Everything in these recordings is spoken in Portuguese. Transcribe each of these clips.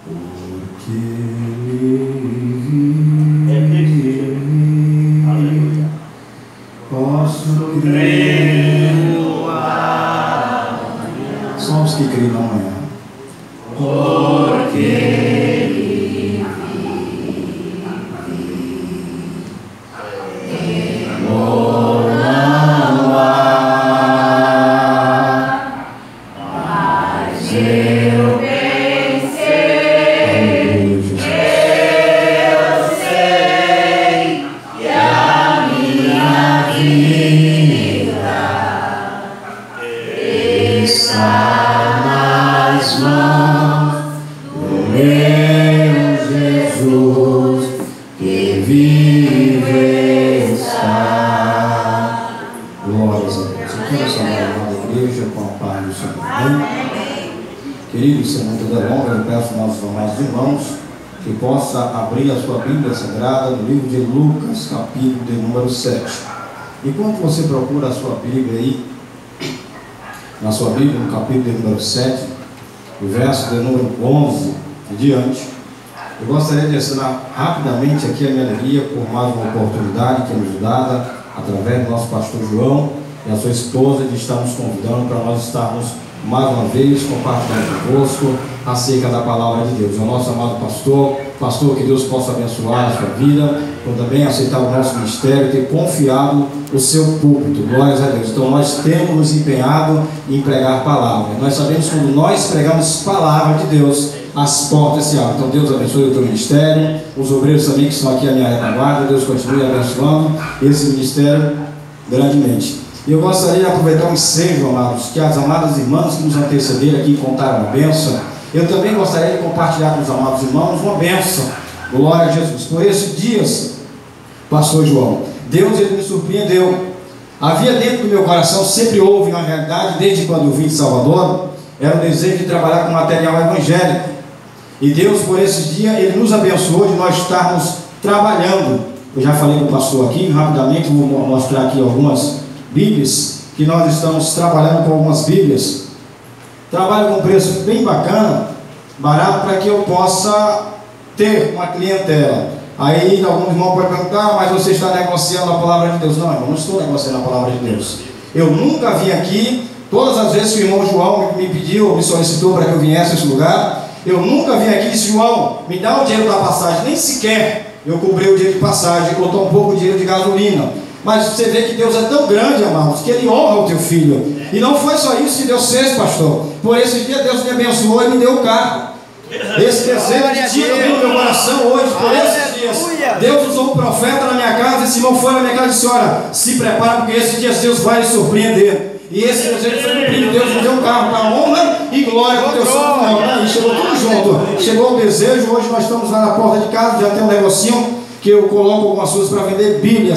porque vive, Aleluia. posso crer no ar. Somos que creem não é. Porque que possa abrir a sua Bíblia Sagrada no livro de Lucas, capítulo de número 7. Enquanto você procura a sua Bíblia aí, na sua Bíblia, no capítulo de número 7, o verso de número 11 em diante, eu gostaria de ensinar rapidamente aqui a minha alegria por mais uma oportunidade que nos dada através do nosso pastor João e a sua esposa, de estar nos convidando para nós estarmos mais uma vez compartilhando convosco acerca da palavra de Deus. O nosso amado pastor, que Deus possa abençoar a sua vida, como também aceitar o nosso ministério e ter confiado o seu púlpito. Glórias a Deus. Então nós temos nos empenhado em pregar palavra. Nós sabemos que quando nós pregamos palavra de Deus, as portas se abrem. Então Deus abençoe o teu ministério, os obreiros também que estão aqui à minha retaguarda. Deus continue abençoando esse ministério grandemente. E eu gostaria de aproveitar um ensejo, amados, que as amadas irmãs que nos antecederam aqui contaram uma bênção. Eu também gostaria de compartilhar com os amados irmãos uma bênção. Glória a Jesus. Por esses dias, pastor João, Deus ele me surpreendeu. Havia dentro do meu coração, sempre houve na realidade, desde quando eu vim de Salvador, era o desejo de trabalhar com material evangélico. E Deus, por esses dias, ele nos abençoou de nós estarmos trabalhando. Eu já falei com o pastor aqui, rapidamente vou mostrar aqui algumas Bíblias, que nós estamos trabalhando com algumas Bíblias. Trabalho com um preço bem bacana, barato, para que eu possa ter uma clientela. Aí alguns irmãos podem perguntar, mas você está negociando a palavra de Deus? Não, irmão, não estou negociando a palavra de Deus. Eu nunca vim aqui, todas as vezes que o irmão João me pediu, me solicitou para que eu viesse a esse lugar, eu nunca vim aqui e disse: João, me dá o dinheiro da passagem. Nem sequer eu cobri o dinheiro de passagem, botou um pouco de dinheiro de gasolina. Mas você vê que Deus é tão grande, amados, que Ele honra o teu filho. E não foi só isso que Deus fez, pastor. Por esse dia Deus me abençoou e me deu o carro. Esse desejo tinha no meu coração hoje, por esses dias. Deus usou um profeta na minha casa. Esse irmão foi na minha casa e disse: olha, se prepara, porque esses dias Deus vai lhe surpreender. E esse desejo foi cumprido. Deus me deu um carro para honra e glória do teu santo nome. E chegou tudo junto. Chegou o desejo. Hoje nós estamos lá na porta de casa, já tem um negocinho que eu coloco algumas coisas para vender, Bíblia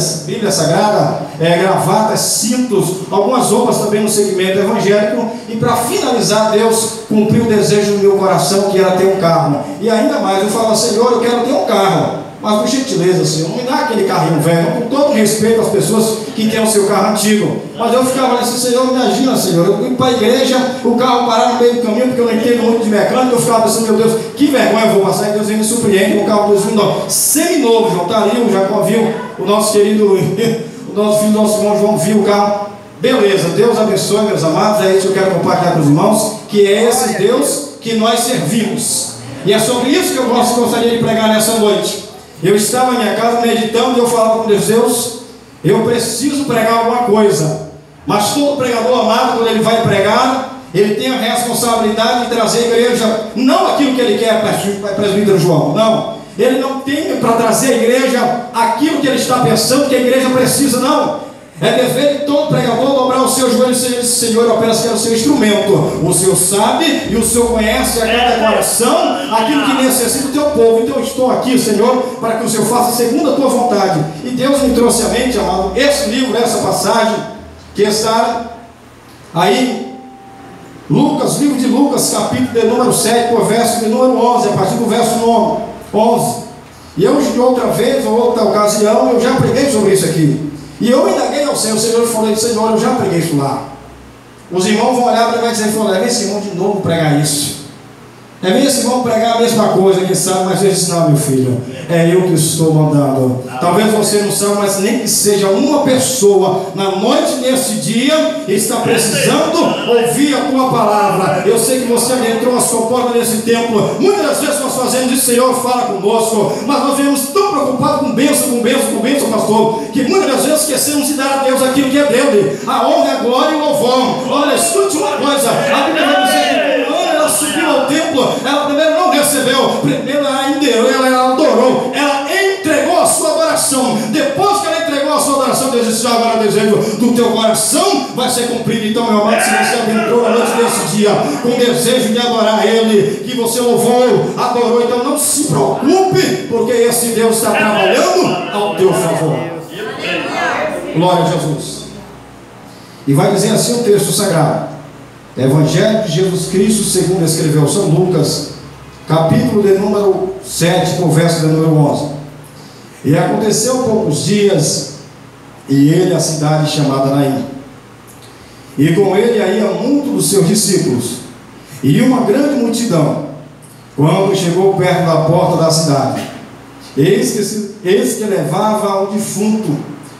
Sagrada, gravatas, cintos, algumas roupas também no segmento evangélico. E para finalizar, Deus cumpriu o desejo do meu coração, que era ter um carro. E ainda mais, eu falo: Senhor, eu quero ter um carro, mas por gentileza, Senhor, não me dá aquele carrinho velho, com todo respeito às pessoas que têm o seu carro antigo. Mas eu ficava assim: Senhor, imagina, Senhor, eu fui para a igreja, o carro parar no meio do caminho, porque eu não entendo muito de mecânica. Eu ficava pensando: meu Deus, que vergonha eu vou passar. E Deus me surpreende com um carro 2009, semi-novo. João está ali, o Jacó viu, o nosso querido, o nosso filho, nosso irmão João viu o carro. Beleza, Deus abençoe, meus amados. É isso que eu quero compartilhar com os irmãos, que é esse Deus que nós servimos. E é sobre isso que eu gostaria de pregar nessa noite. Eu estava na minha casa meditando e eu falava com Deus: Deus, eu preciso pregar alguma coisa. Mas todo pregador amado, quando ele vai pregar, ele tem a responsabilidade de trazer à igreja não aquilo que ele quer, presbítero João, não. Ele não tem para trazer à igreja aquilo que ele está pensando que a igreja precisa, não. É dever de todo pregador dobrar os seus joelhos e dizer: Senhor, eu apenas quero o seu instrumento. O Senhor sabe e o Senhor conhece a cada coração aquilo que necessita o teu povo. Então eu estou aqui, Senhor, para que o Senhor faça segundo a tua vontade. E Deus me trouxe à mente, amado, esse livro, essa passagem, que está aí, Lucas, livro de Lucas, capítulo de número 7, por verso de número 11, a partir do verso 11. E eu, de outra vez, ou outra ocasião, eu já preguei sobre isso aqui. E eu indaguei ao Senhor, o Senhor falou: Senhor, eu já preguei isso lá. Os irmãos vão olhar para mim e dizer: leva esse irmão de novo pregar isso. É ver esse irmão pregar a mesma coisa, quem sabe, mas ele disse: não, meu filho, é eu que estou mandando. Talvez você não saiba, mas nem que seja uma pessoa na noite desse dia está precisando ouvir a tua palavra. Eu sei que você adentrou a sua porta nesse templo. Muitas das vezes nós fazemos isso: Senhor, fala conosco, mas nós vivemos tão preocupados com bênção, pastor, que muitas das vezes esquecemos de dar a Deus aquilo que é dele, a honra, a glória e o louvor. Olha, escute uma coisa: a Bíblia vai dizer que quando ela subiu ao templo, ela primeiro não recebeu, primeiro ela adorou, ela entregou a sua adoração. Depois que ela entregou a sua adoração, Deus disse: agora o desejo do teu coração vai ser cumprido. Então, meu amado, se você adentrou na noite desse dia com o desejo de adorar Ele, que você louvou, adorou, então não se preocupe, porque esse Deus está trabalhando ao teu favor. Glória a Jesus. E vai dizer assim o texto sagrado: Evangelho de Jesus Cristo segundo escreveu São Lucas, capítulo de número 7, com o verso de número 11. E aconteceu poucos dias, e ele a cidade chamada Naim, e com ele ia muitos dos seus discípulos, e uma grande multidão. Quando chegou perto da porta da cidade, eis que levava um defunto,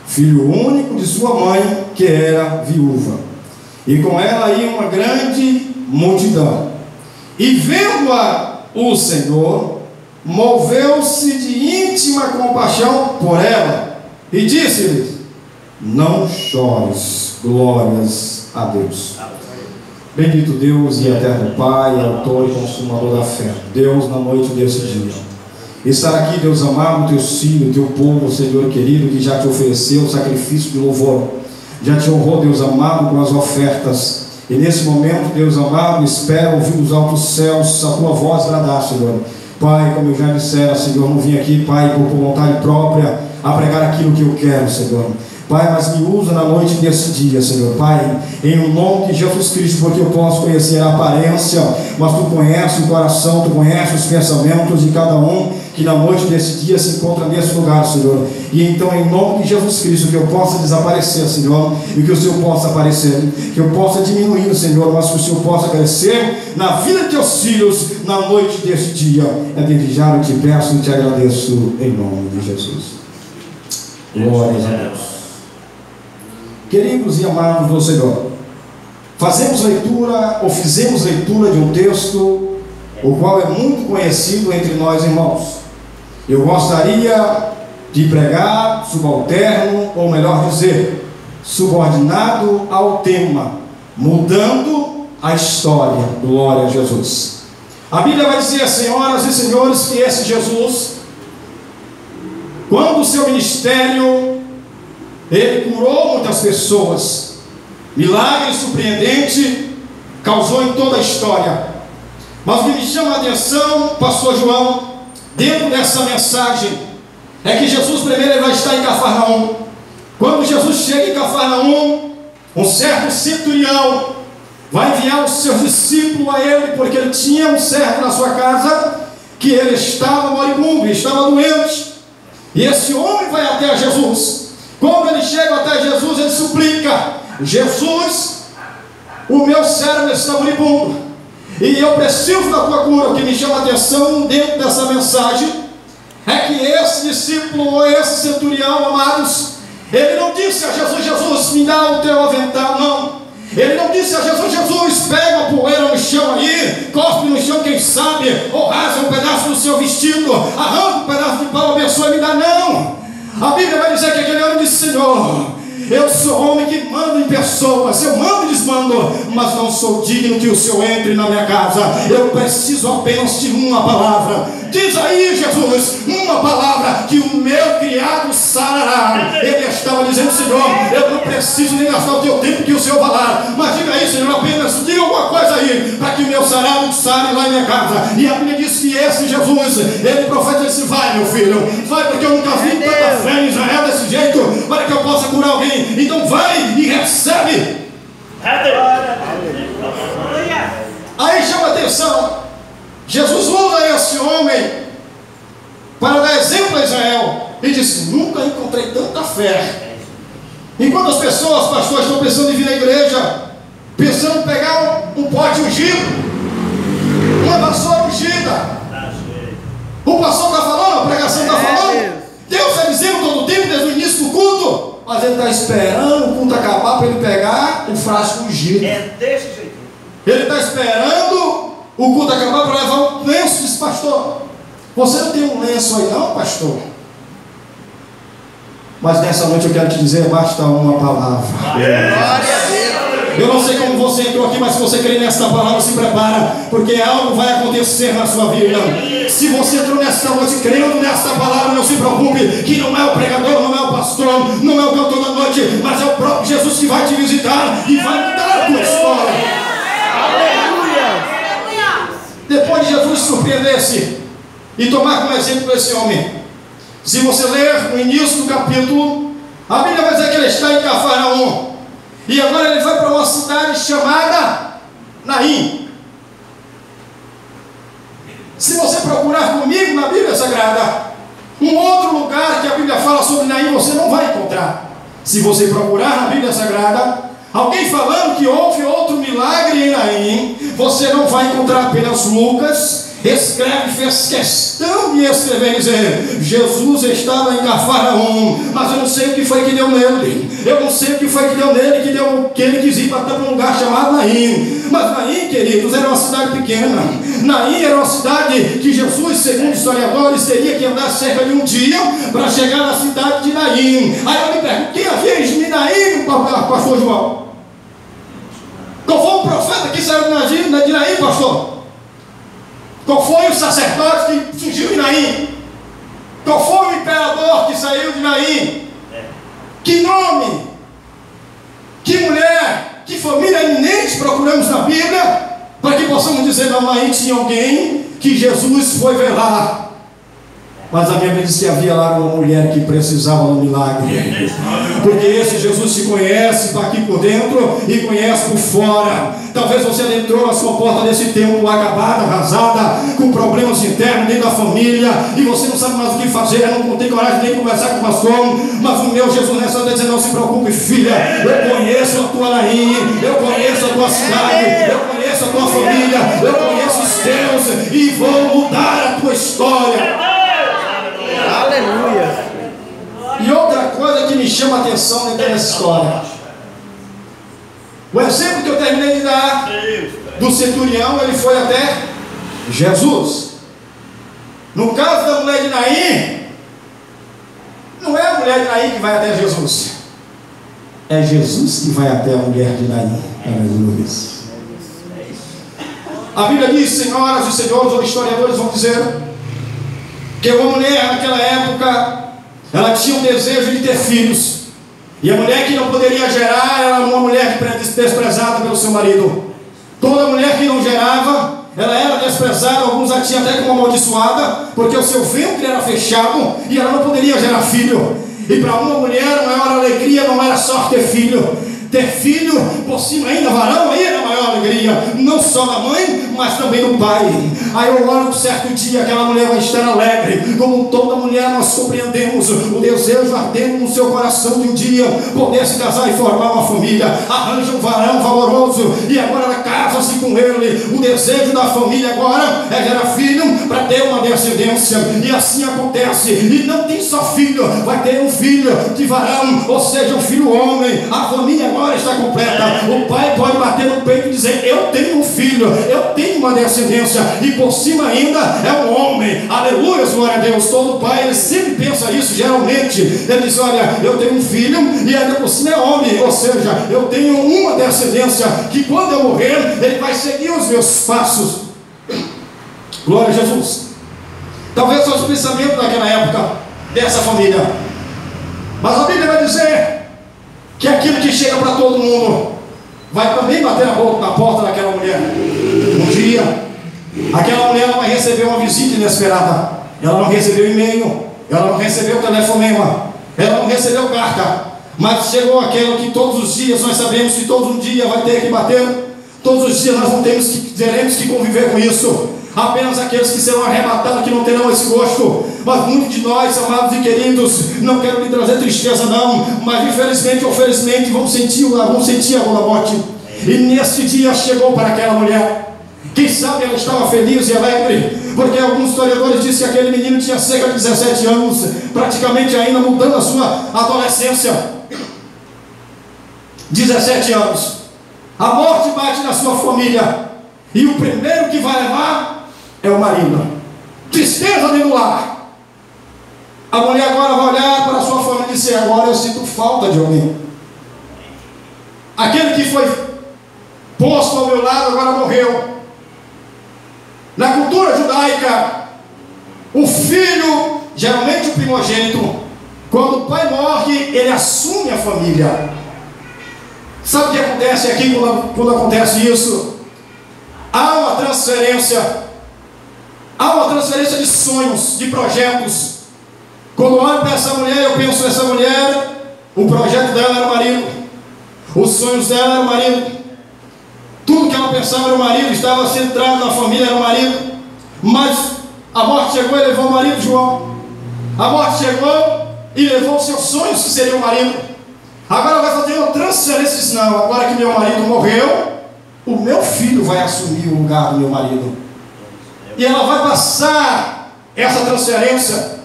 filho único de sua mãe, que era viúva, e com ela ia uma grande multidão. E vendo-a o Senhor, moveu-se de íntima compaixão por ela, e disse-lhes: não chores. Glórias a Deus. Bendito Deus e eterno Pai, autor e consumador da fé, Deus, na noite desse dia, estar aqui, Deus amado, teu filho, teu povo, Senhor querido, que já te ofereceu o sacrifício de louvor, já te honrou, Deus amado, com as ofertas. E nesse momento, Deus amado, espera ouvir dos altos céus a tua voz bradar, Senhor. Pai, como eu já dissera, Senhor, não vim aqui, Pai, por vontade própria, a pregar aquilo que eu quero, Senhor. Pai, mas me usa na noite desse dia, Senhor. Pai, em nome de Jesus Cristo, porque eu posso conhecer a aparência, mas Tu conheces o coração, Tu conheces os pensamentos de cada um que na noite desse dia se encontra nesse lugar, Senhor. E então, em nome de Jesus Cristo, que eu possa desaparecer, Senhor, e que o Senhor possa aparecer, que eu possa diminuir, Senhor, mas que o Senhor possa crescer na vida de Teus filhos na noite desse dia. É desde já eu te peço e te agradeço em nome de Jesus. Glórias a Deus. Queridos e amados do Senhor, fizemos leitura de um texto o qual é muito conhecido entre nós, irmãos. Eu gostaria de pregar subalterno, ou melhor dizer, subordinado ao tema, mudando a história. Glória a Jesus. A Bíblia vai dizer, senhoras e senhores, que esse Jesus, quando o seu ministério, ele curou muitas pessoas, milagre surpreendente causou em toda a história. Mas o que me chama a atenção, pastor João, dentro dessa mensagem, é que Jesus primeiro ele vai estar em Cafarnaum. Quando Jesus chega em Cafarnaum, um certo centurião vai enviar os seus discípulos a ele, porque ele tinha um servo na sua casa que ele estava moribundo, estava doente, e esse homem vai até Jesus. Quando ele chega até Jesus, ele suplica: Jesus, o meu servo está moribundo, e eu preciso da tua cura. O que me chama a atenção dentro dessa mensagem é que esse discípulo, ou esse centurião, amados, ele não disse a Jesus: Jesus, me dá o teu avental, não. Ele não disse a Jesus: Jesus, pega a poeira no chão aí, cospe no chão, quem sabe, ou rasga um pedaço do seu vestido, arranca um pedaço de pau, abençoa e me dá. Não. A Bíblia vai dizer que aquele homem disse: Senhor, eu sou homem que manda em pessoas, eu mando e desmando, mas não sou digno que o Senhor entre na minha casa. Eu preciso apenas de uma palavra. Diz aí, Jesus, uma palavra que o meu criado sarará. Ele estava dizendo: Senhor, eu não preciso nem gastar o teu tempo que o Senhor falar, mas diga aí, Senhor, apenas diga alguma coisa aí, para que o meu sarado sare lá em minha casa. E a Bíblia diz que esse Jesus, ele profeta, disse: vai, meu filho, vai, porque eu nunca vi tanta fé em Israel desse jeito, para que eu possa curar alguém. Então vai e recebe. Aí chama atenção, Jesus usa esse homem para dar exemplo a Israel e disse: nunca encontrei tanta fé. Enquanto as pessoas, pastores, estão pensando em vir à igreja, pensando em pegar um pote ungido, minha vassoura ungida. O pastor está falando, a pregação está falando. Deus está dizendo todo o tempo, desde o início do culto. Mas ele está esperando o culto acabar para ele pegar o frasco ungido. É desse jeito. Ele está esperando o culto acabar para levar um lenço. Diz, pastor, você não tem um lenço aí não, pastor? Mas nessa noite eu quero te dizer, basta uma palavra. Eu não sei como você entrou aqui, mas se você crê nesta palavra, se prepara, porque algo vai acontecer na sua vida. Se você entrou nesta noite crendo nesta palavra, não se preocupe, que não é o pregador, não é o pastor, não é o cantor da noite, mas é o próprio Jesus que vai te visitar e vai mudar a tua história. Aleluia! Depois de Jesus surpreender-se e tomar como exemplo esse homem, se você ler no início do capítulo, a Bíblia vai dizer que ele está em Cafarnaum. E agora ele vai para uma cidade chamada Naim. Se você procurar comigo na Bíblia Sagrada, um outro lugar que a Bíblia fala sobre Naim, você não vai encontrar. Se você procurar na Bíblia Sagrada, alguém falando que houve outro milagre em Naim, você não vai encontrar. Apenas Lucas fez questão de escrever e dizer: Jesus estava em Cafarnaum, mas eu não sei o que foi que deu nele. Eu não sei o que foi que deu nele, que ele quis ir para um lugar chamado Naim. Mas Naim, queridos, era uma cidade pequena. Naim era uma cidade que Jesus, segundo historiadores, teria que andar cerca de um dia para chegar na cidade de Naim. Aí eu me pergunto: quem havia de Naim, pastor João? Qual foi o profeta que saiu de Naim, pastor? Qual foi o sacerdote que surgiu de Naim? Qual foi o imperador que saiu de Naim? Que nome, que mulher, que família eminente procuramos na Bíblia para que possamos dizer: não, Naim tinha alguém que Jesus foi ver lá. Mas a Bíblia diz que havia lá uma mulher que precisava de um milagre, porque esse Jesus se conhece, está aqui por dentro e conhece por fora. Talvez você entrou na sua porta desse templo acabada, arrasada, com problemas internos dentro da família, e você não sabe mais o que fazer, não tem coragem nem de conversar com o pastor. Mas o meu Jesus nessa noite diz: não se preocupe, filha, eu conheço a tua Naim, eu conheço a tua cidade, eu conheço a tua família, eu conheço os teus, e vou mudar a tua história. Aleluia! E outra coisa que me chama a atenção dentro dessa história, o exemplo que eu terminei de dar do centurião, ele foi até Jesus. No caso da mulher de Naim, não é a mulher de Naim que vai até Jesus, é Jesus que vai até a mulher de Naim. Aleluia. A Bíblia diz, senhoras e senhores, os historiadores vão dizer que uma mulher naquela época, ela tinha um desejo de ter filhos, e a mulher que não poderia gerar era uma mulher desprezada pelo seu marido. Toda mulher que não gerava, ela era desprezada, alguns a tinham até como amaldiçoada, porque o seu ventre era fechado e ela não poderia gerar filho. E para uma mulher a maior alegria não era só ter filho, por cima ainda varão, aí era a maior alegria, não só da mãe, mas também do pai. Aí eu olho um certo dia, aquela mulher vai estar alegre, como toda mulher nós compreendemos o desejo ardendo no seu coração de um dia poder se casar e formar uma família. Arranja um varão valoroso e agora ela casa-se com ele. O desejo da família agora é gerar filho para ter uma descendência, e assim acontece. E não tem só filho, vai ter um filho de varão, ou seja, um filho homem. A família agora está completa. O pai pode bater no peito e dizer: eu tenho um filho, eu tenho uma descendência, e por cima ainda é um homem. Aleluia, glória a Deus. Todo pai, ele sempre pensa isso, geralmente ele diz: olha, eu tenho um filho e ainda por cima é homem, ou seja, eu tenho uma descendência que quando eu morrer, ele vai seguir os meus passos. Glória a Jesus. Talvez fosse o pensamento daquela época dessa família, mas a Bíblia vai dizer que aquilo que chega para todo mundo vai também bater na porta daquela mulher. Um dia, aquela mulher vai receber uma visita inesperada. Ela não recebeu e-mail, ela não recebeu telefonema, ela não recebeu carta, mas chegou aquela que todos os dias nós sabemos que todo um dia vai ter que bater. Todos os dias nós teremos que conviver com isso. Apenas aqueles que serão arrebatados que não terão esse gosto. Mas muitos de nós, amados e queridos, não quero lhe trazer tristeza não, mas infelizmente ou felizmente vamos sentir a dor da morte. E nesse dia chegou para aquela mulher. Quem sabe ela estava feliz e alegre, porque alguns historiadores dizem que aquele menino tinha cerca de 17 anos, praticamente ainda mudando a sua adolescência. 17 anos. A morte bate na sua família, e o primeiro que vai levar é o marido. Tristeza dentro do lar. A mulher agora vai olhar para a sua família e dizer: agora eu sinto falta de alguém. Aquele que foi posto ao meu lado agora morreu. Na cultura judaica, o filho, geralmente o primogênito, quando o pai morre, ele assume a família. Sabe o que acontece aqui quando acontece isso? Há uma transferência de sonhos, de projetos. Quando olho para essa mulher, eu penso: essa mulher, o projeto dela era o marido, os sonhos dela eram o marido, tudo que ela pensava era o marido, estava centrado na família, era o marido. Mas a morte chegou e levou o marido, João. A morte chegou e levou os seus sonhos, que seria o marido. Agora vai fazer uma transferência. Diz: não, agora que meu marido morreu, o meu filho vai assumir o lugar do meu marido. E ela vai passar essa transferência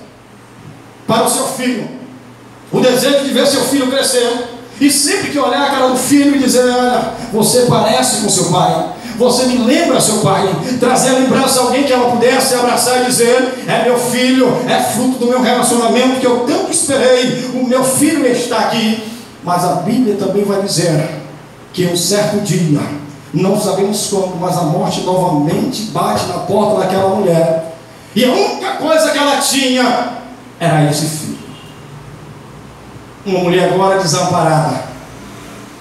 para o seu filho. O desejo de ver seu filho crescer. E sempre que olhar a cara do filho e dizer: olha, você parece com seu pai, você me lembra seu pai, trazer a lembrança a alguém que ela pudesse abraçar e dizer: é meu filho, é fruto do meu relacionamento que eu tanto esperei, o meu filho está aqui. Mas a Bíblia também vai dizer que um certo dia, não sabemos quando, mas a morte novamente bate na porta daquela mulher, e a única coisa que ela tinha era esse filho. Uma mulher agora desamparada,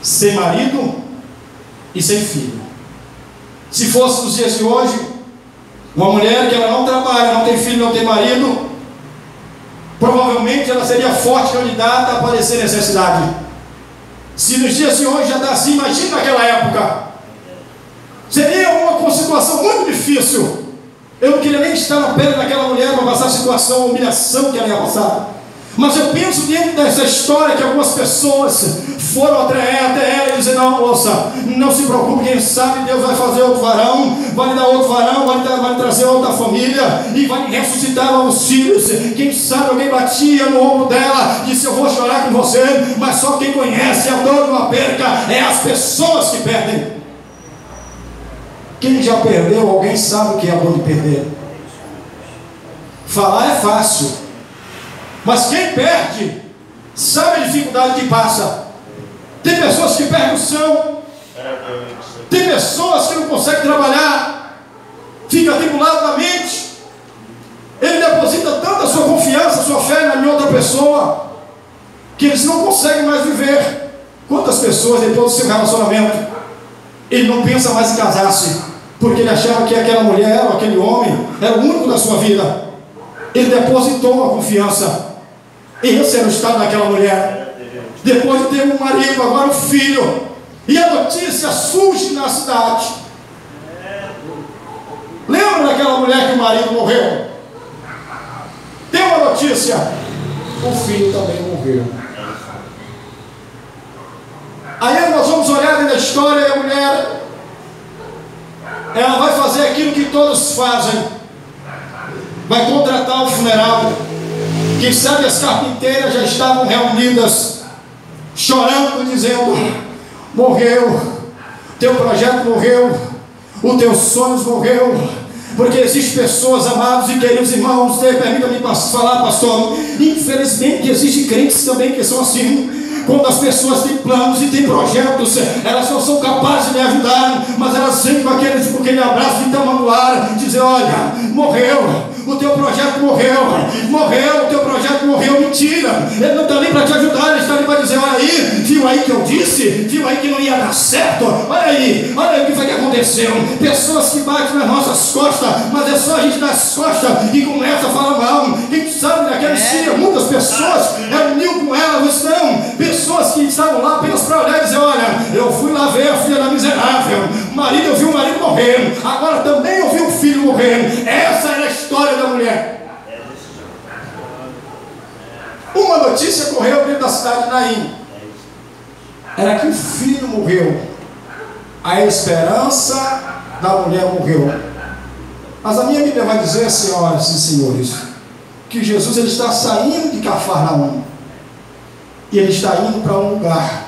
sem marido e sem filho. Se fosse nos dias de hoje, uma mulher que ela não trabalha, não tem filho, não tem marido, provavelmente ela seria forte candidata a padecer necessidade. Se nos dias de hoje já está assim, imagina naquela época. Seria uma situação muito difícil. Eu não queria nem estar na pele daquela mulher para passar a situação, a humilhação que ela ia passar. Mas eu penso dentro dessa história que algumas pessoas foram até ela e dizer: não, moça, não se preocupe, quem sabe Deus vai fazer outro varão, vai lhe dar outro varão, vai lhe trazer outra família e vai lhe ressuscitar novos filhos. Quem sabe alguém batia no ombro dela, disse: eu vou chorar com você, mas só quem conhece a dor de uma perca é as pessoas que perdem. Quem já perdeu, alguém sabe o que é a dor de perder. Falar é fácil, mas quem perde sabe a dificuldade que passa. Tem pessoas que perdem o chão, tem pessoas que não conseguem trabalhar, fica atribulado na mente. Ele deposita tanta sua confiança, sua fé em outra pessoa, que eles não conseguem mais viver. Quantas pessoas depois do seu relacionamento, ele não pensa mais em casar-se, porque ele achava que aquela mulher ou aquele homem era o único da sua vida. Ele depositou uma confiança. Esse era o estado daquela mulher. Depois de ter um marido, agora um filho, e a notícia surge na cidade. Lembra daquela mulher que o marido morreu? Tem uma notícia: o filho também morreu. Aí nós vamos olhar dentro da história, e a mulher, ela vai fazer aquilo que todos fazem, vai contratar o funeral. Quem sabe as carpinteiras já estavam reunidas, chorando, dizendo: morreu, teu projeto morreu, os teus sonhos morreu. Porque existem pessoas, amados e queridos irmãos, permita-me falar, pastor, infelizmente existem crentes também que são assim. Quando as pessoas têm planos e têm projetos, elas não são capazes de me ajudar, mas elas vêm com aquele abraço de tamanduar, dizer: olha, morreu, o teu projeto morreu, o teu projeto morreu. Mentira, ele não está ali para te ajudar, ele está ali para dizer: olha aí, viu aí que eu disse, viu aí que não ia dar certo, olha aí o que foi que aconteceu. Pessoas que batem nas nossas costas, mas é só a gente dar as costas e começa a falar mal. Quem sabe naquela dia muitas pessoas reuniu com ela, mas não, pessoas que estavam lá apenas para olhar e dizer: olha, eu fui lá ver a filha da miserável, eu vi o marido morrer, agora também eu vi o filho morrer. Essa era a história da mulher. Uma notícia correu dentro da cidade de Naim, era que o filho morreu. A esperança da mulher morreu. Mas a minha Bíblia vai dizer, senhoras e senhores, que Jesus ele está saindo de Cafarnaum e ele está indo para um lugar.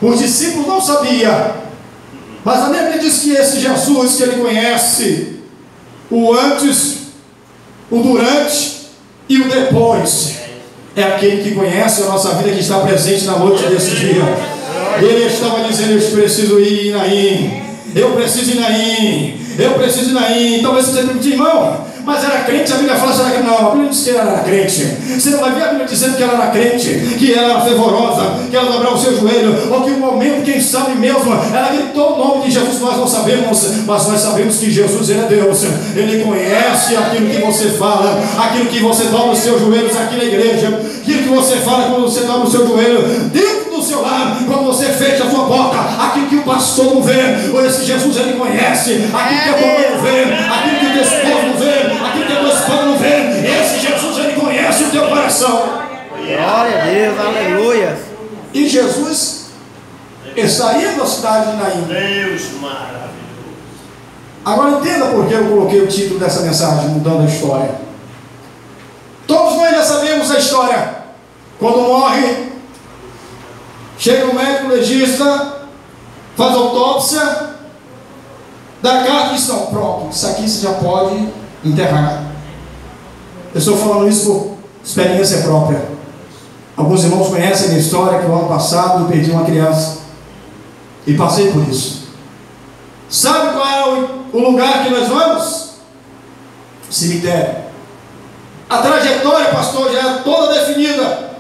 Os discípulos não sabiam, mas a Bíblia diz que esse Jesus que ele conhece, o antes, o durante e o depois, é aquele que conhece a nossa vida, que está presente na noite desse dia. Ele estava dizendo: eu preciso ir, Naim, eu preciso ir, Naim, eu preciso ir, Naim. Talvez você pergunte: irmão, mas era crente? A Bíblia fala, será que não? A Bíblia diz que ela era crente. Você não vai ver a Bíblia dizendo que ela era crente, que ela era fervorosa, que ela dobrava o seu joelho, ou que um momento, quem sabe mesmo, ela gritou o nome de Jesus. Nós não sabemos, mas nós sabemos que Jesus, ele é Deus. Ele conhece aquilo que você fala, aquilo que você dobra os seus joelhos aqui na igreja, aquilo que você fala quando você dobra o seu joelho dentro do seu lar, quando você fecha a sua boca, aquilo que o pastor não vê. Ou esse Jesus, ele conhece aquilo que a tua mãe não vê, aquilo que o teu esposo não vê, aquilo que a tua esposa não vê. Esse Jesus, ele conhece o teu coração. Glória a Deus, aleluia. E Jesus está indo à cidade de Naim. Deus maravilhoso. Agora entenda por que eu coloquei o título dessa mensagem, mudando a história. Todos nós já sabemos a história. Quando morre, chega o médico legista, faz autópsia, dá carta e diz: não, pronto, isso aqui você já pode enterrar. Eu estou falando isso por experiência própria. Alguns irmãos conhecem a minha história, que no ano passado eu perdi uma criança e passei por isso. Sabe qual é o lugar que nós vamos? Cemitério. A trajetória, pastor, já é toda definida.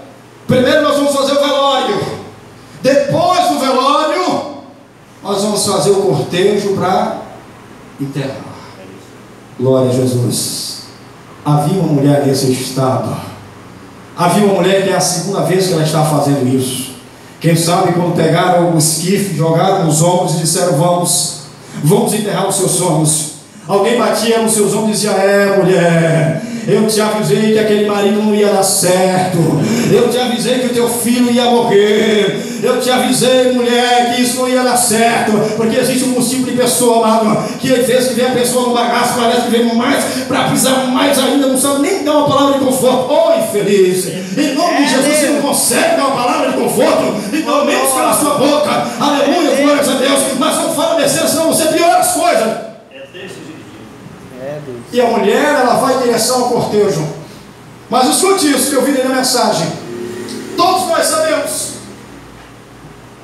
Primeiro nós vamos fazer o velório. Depois do velório, nós vamos fazer o cortejo para enterrar. Glória a Jesus. Havia uma mulher nesse estado. Havia uma mulher que é a segunda vez que ela está fazendo isso. Quem sabe quando pegaram o esquife, jogaram nos ombros e disseram: vamos enterrar os seus sonhos. Alguém batia nos seus ombros e dizia: mulher, eu te avisei que aquele marido não ia dar certo, eu te avisei que o teu filho ia morrer, eu te avisei, mulher, que isso não ia dar certo. Porque existe um tipo de pessoa, amado, que às vezes que vem a pessoa no bagaço, parece que vem mais para pisar mais ainda, não sabe nem dar uma palavra de conforto. Infeliz, em nome de Jesus, você não consegue dar uma palavra de conforto, então menos cala a sua boca, aleluia, glórias a Deus, mas não fala besteira, senão você piora as coisas. E a mulher, ela vai em direção ao cortejo. Mas escute isso que eu vi na mensagem. Todos nós sabemos,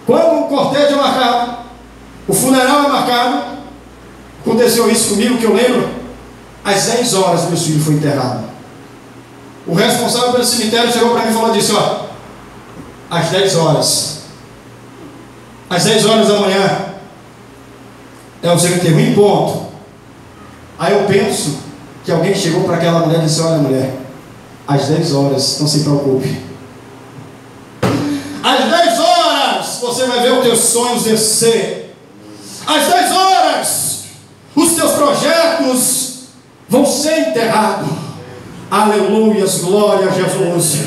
quando o cortejo é marcado, o funeral é marcado. Aconteceu isso comigo, que eu lembro. Às 10 horas meu filho foi enterrado. O responsável pelo cemitério chegou para mim e falou disso: às 10 horas, às 10 horas da manhã é o cemitério em ponto. Aí eu penso que alguém chegou para aquela mulher e disse: olha, mulher, às 10 horas, não se preocupe, às 10 horas você vai ver os teus sonhos descer. Às 10 horas os teus projetos vão ser enterrados. Aleluias, glória a Jesus.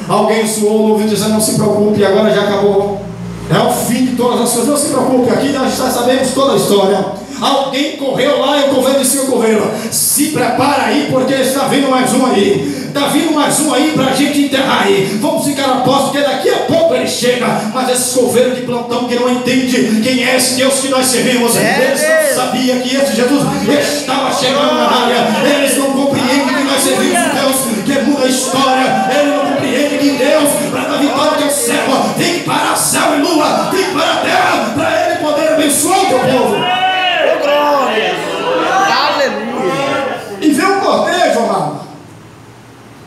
Alguém suou no ouvido dizendo: não se preocupe, agora já acabou, é o fim de todas as coisas. Não se preocupe, aqui nós já sabemos toda a história. Alguém correu lá e o governo disse: o governo, se prepara aí, porque está vindo mais um aí. Está vindo mais um aí para a gente enterrar aí. Vamos ficar a posto, porque daqui a pouco ele chega. Mas esse governo de plantão que não entende quem é esse Deus que nós servimos, eles não sabiam que esse Jesus estava chegando na área. Eles não compreendem que nós servimos um Deus que muda a história. Eles não compreendem que Deus, para dar vitória ao teu servo, tem que parar céu e lua, tem que parar a terra, para Ele poder abençoar o teu povo. Aleluia. E vê um cortejo, amado.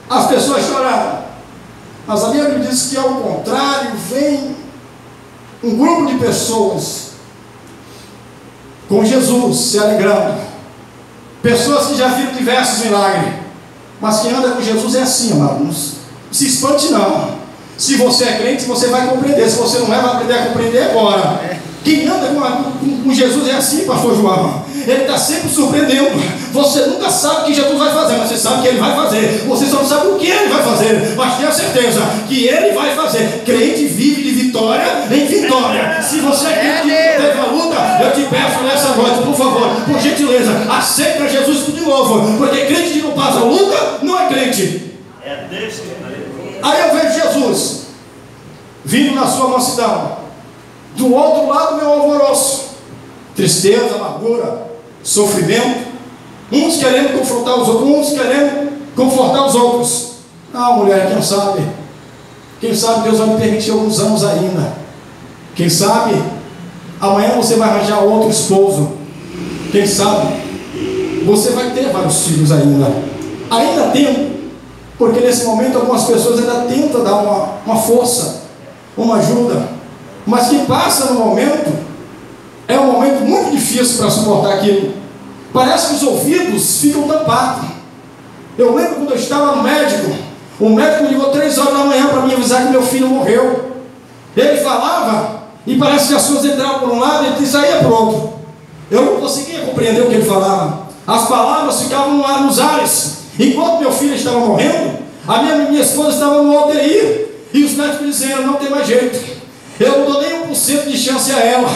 As pessoas choraram. Mas a Bíblia diz que ao contrário, vem um grupo de pessoas com Jesus se alegrando. Pessoas que já viram diversos milagres. Mas quem anda com Jesus é assim, amado. Não se espante não. Se você é crente, você vai compreender. Se você não é, vai aprender a compreender agora. Quem anda com Jesus é assim, pastor João. Ele está sempre surpreendendo. Você nunca sabe o que Jesus vai fazer, mas você sabe que Ele vai fazer. Você só não sabe o que Ele vai fazer, mas tenha certeza que Ele vai fazer. Crente vive de vitória em vitória. Se você é crente que teve a luta, eu te peço nessa sacerdote, por favor, por gentileza, aceita Jesus de novo, porque crente que não passa luta não é crente. É desse. Aí eu vejo Jesus vindo na sua mansidão, do outro lado meu alvoroço, tristeza, amargura, sofrimento, uns querendo confrontar os outros, uns querendo confortar os outros. Não, mulher, quem sabe Deus vai me permitir alguns anos ainda. Quem sabe amanhã você vai arranjar outro esposo. Quem sabe você vai ter vários filhos ainda tempo, porque nesse momento algumas pessoas ainda tentam dar uma força, uma ajuda, mas quem passa no momento é um momento muito difícil para suportar aquilo. Parece que os ouvidos ficam tampados. Eu lembro quando eu estava no médico, o médico me ligou 3 horas da manhã para me avisar que meu filho morreu. Ele falava e parece que as coisas entravam por um lado e saía por outro. Eu não conseguia compreender o que ele falava. As palavras ficavam nos ares. Enquanto meu filho estava morrendo, a minha esposa estava no UTI e os médicos diziam: não tem mais jeito, eu não dou nem 1% de chance a ela.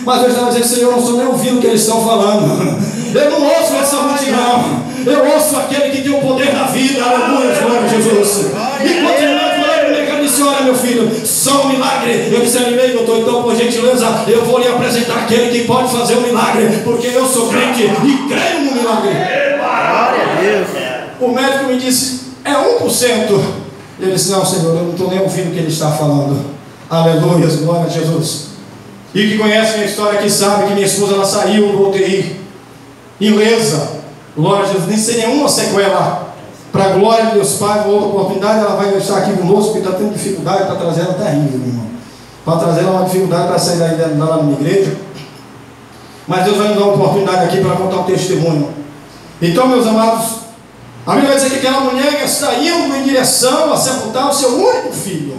Mas eu estava dizendo: Senhor, eu não estou nem ouvindo o que eles estão falando. Eu não ouço essa multidão, eu ouço aquele que tem o poder da vida. Aleluia, glória a Jesus. E quando ele falou comigo, ele disse: olha, meu filho, só um milagre. Eu disse: animei, doutor, então por gentileza eu vou lhe apresentar aquele que pode fazer um milagre, porque eu sou crente e creio no milagre. Glória a Deus. O médico me disse: é 1%. Eu disse: não, Senhor, eu não estou nem ouvindo o que ele está falando. Aleluia, glória a Jesus. E que conhece minha história, que sabe que minha esposa ela saiu do UTI ilesa, glória a Jesus, nem sem nenhuma sequela. Para a glória de Deus Pai, uma outra oportunidade ela vai estar aqui conosco, porque está tendo dificuldade para trazer ela terrível, meu irmão. Para trazer ela uma dificuldade para sair daí da minha igreja. Mas Deus vai nos dar uma oportunidade aqui para contar o testemunho. Então, meus amados, a Bíblia vai dizer que aquela mulher está indo em direção a sepultar o seu único filho.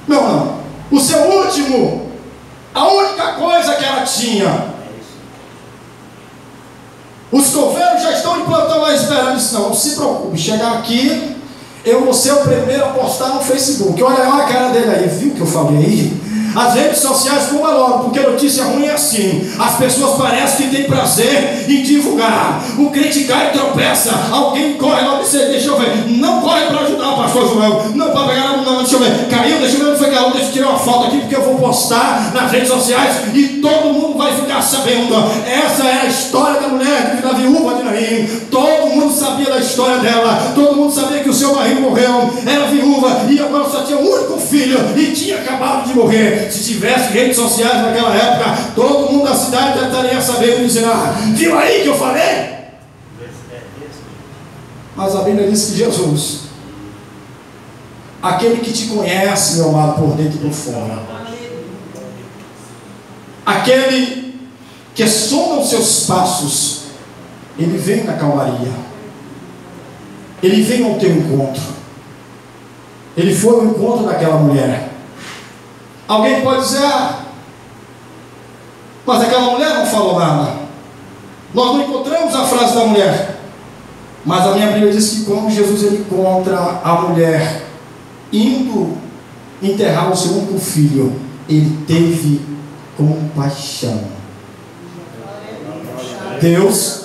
Não, o seu último. A única coisa que ela tinha. Os coveiros já estão de plantão lá esperando. Disse: não se preocupe, chegar aqui eu vou ser o primeiro a postar no Facebook. Olha a cara dele aí, viu o que eu falei aí? As redes sociais pula logo, porque notícia ruim é assim. As pessoas parecem que têm prazer em divulgar. O crente cai e tropeça, alguém corre logo e diz: deixa eu ver. Não corre para ajudar o pastor Joel, não para pegar, não, deixa eu ver. Caiu, deixa eu ver onde foi que caiu, deixa eu tirar uma foto aqui, porque eu vou postar nas redes sociais e todo mundo vai ficar sabendo. Essa é a história da mulher, da viúva de Naim. Todo mundo sabia da história dela, todo mundo sabia que o seu marido morreu, era viúva e agora só tinha um único filho e tinha acabado de morrer. Se tivesse redes sociais naquela época, todo mundo da cidade estaria sabendo e dizer: viu aí que eu falei? Mas a Bíblia diz que Jesus, aquele que te conhece, meu amado, por dentro e por fora, aquele que sonda os seus passos, ele vem na calmaria, ele vem ao teu encontro. Ele foi ao encontro daquela mulher. Alguém pode dizer: mas aquela mulher não falou nada. Nós não encontramos a frase da mulher. Mas a minha Bíblia diz que quando Jesus ele encontra a mulher indo enterrar o seu único filho, ele teve compaixão. Deus,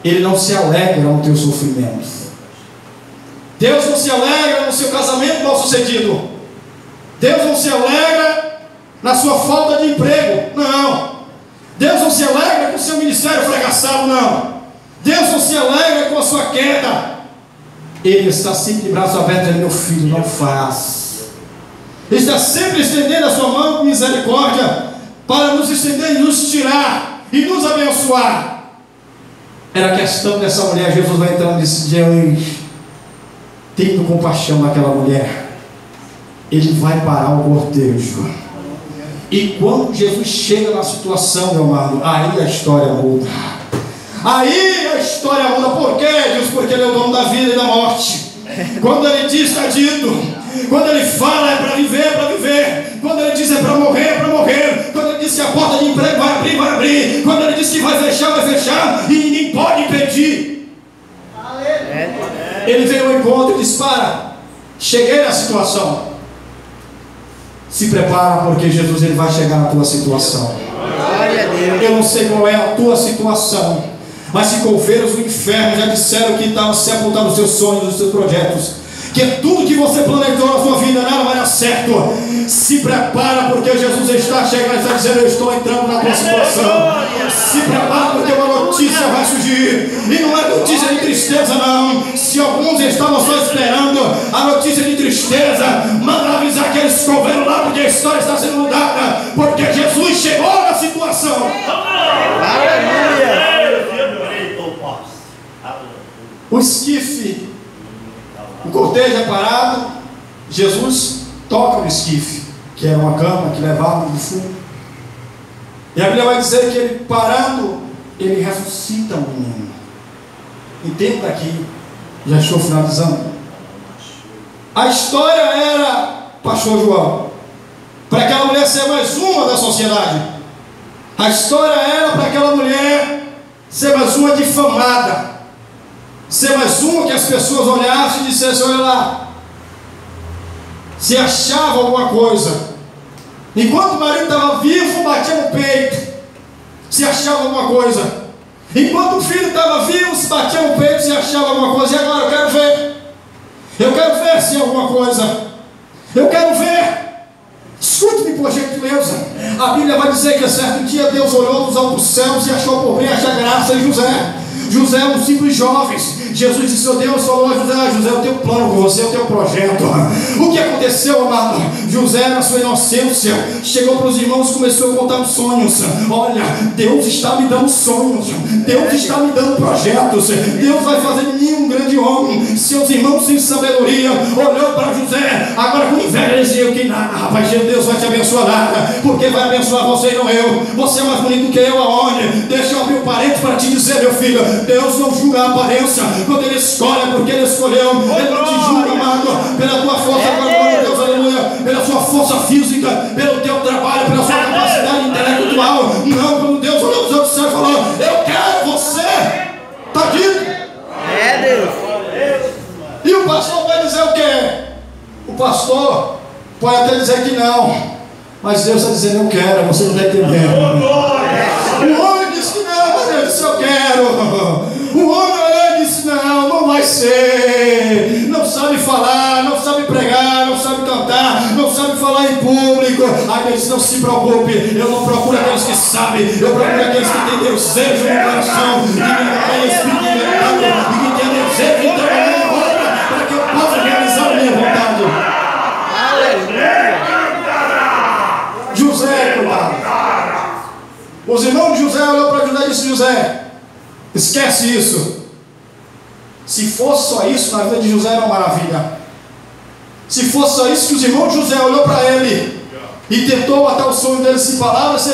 ele não se alegra no teu sofrimento. Deus não se alegra no seu casamento mal sucedido. Deus não se alegra na sua falta de emprego, não. Deus não se alegra com o seu ministério fracassado, não. Deus não se alegra com a sua queda. Ele está sempre de braço aberto: meu filho, não faz. Ele está sempre estendendo a sua mão com misericórdia para nos estender e nos tirar e nos abençoar. Era a questão dessa mulher. Jesus vai entrando nesse dia e tendo compaixão daquela mulher, ele vai parar o cortejo. E quando Jesus chega na situação, meu amado, aí a história muda. Aí a história muda. Por quê, Deus? Porque ele é o dono da vida e da morte. Quando ele diz, está dito. Quando ele fala, é para viver, é para viver. Quando ele diz, é para morrer, é para morrer. Quando ele diz que a porta de emprego vai abrir, vai abrir. Quando ele diz que vai fechar, e ninguém pode impedir. Ele veio ao encontro e diz: para, cheguei na situação. Se prepara, porque Jesus ele vai chegar na tua situação. Glória a Deus. Deus. Eu não sei qual é a tua situação, mas se coveiros do inferno já disseram que estavam sepultando os seus sonhos, os seus projetos, que tudo que você planejou na sua vida nada vai dar certo. Se prepara, porque Jesus está chegando e está dizendo: eu estou entrando na tua situação. Se prepara, porque uma notícia vai surgir, e não é notícia de tristeza não. Se alguns estavam só esperando a notícia de tristeza, manda avisar aqueles coveiros lá, porque a história está sendo mudada, porque Jesus chegou na situação. Aleluia. O esquife, o cortejo é parado, Jesus toca no esquife, que era uma cama que levava no fundo. E a Bíblia vai dizer que ele parando, ele ressuscita o menino. Entenda aqui, já estou finalizando. A história era, pastor João, para aquela mulher ser mais uma da sociedade. A história era para aquela mulher ser mais uma difamada, ser mais uma que as pessoas olhassem e dissessem: olha lá, se achava alguma coisa. Enquanto o marido estava vivo, batia no peito, se achava alguma coisa. Enquanto o filho estava vivo, se batia no peito, se achava alguma coisa. E agora eu quero ver se é alguma coisa. Eu quero ver. Escute-me, por gentileza. A Bíblia vai dizer que a certo dia Deus olhou dos altos céus e achou por bem achar graça em José. José é um simples jovem. Jesus disse: oh Deus, falou a José: José, eu tenho plano com você, eu tenho projeto. O que aconteceu, amado? José, na sua inocência, chegou para os irmãos e começou a contar os sonhos. Olha, Deus está me dando sonhos, Deus está me dando projetos, Deus vai fazer de mim um grande homem. Seus irmãos, sem sabedoria, olhou para José, agora com inveja, eles diziam que nada, rapaz, Deus vai te abençoar nada, porque vai abençoar você e não eu. Você é mais bonito que eu, aonde? Deixa eu abrir um parênteses para te dizer, meu filho: Deus não julga a aparência. Quando Ele escolhe, é porque Ele escolheu. Ele não te julga, amado, pela tua força, glória a Deus, aleluia, pela sua força física, pelo teu trabalho, pela sua capacidade intelectual. Não, quando Deus olhou dos outros céus e falou: eu quero você, está dito. É Deus. E o pastor vai dizer o quê? O pastor pode até dizer que não, mas Deus está dizendo: eu quero. Você não está entendendo. O homem disse que não, mas Deus disse: eu quero. O homem disse: não, não vai ser. Não sabe falar, não sabe pregar, não sabe cantar, não sabe falar em público. Aí Deus disse: não se preocupe, eu não procuro aqueles que sabem, eu procuro aqueles que têm desejo no coração, que têm espírito de verdade, e que têm desejo de trabalhar em obra, para que eu possa realizar a minha vontade. Aleluia. José, cuidado. Os irmãos de José olhou para José e disse: José, esquece isso. Se fosse só isso, na vida de José era uma maravilha. Se fosse só isso que os irmãos de José olhou para ele e tentou matar o sonho dele sem palavras,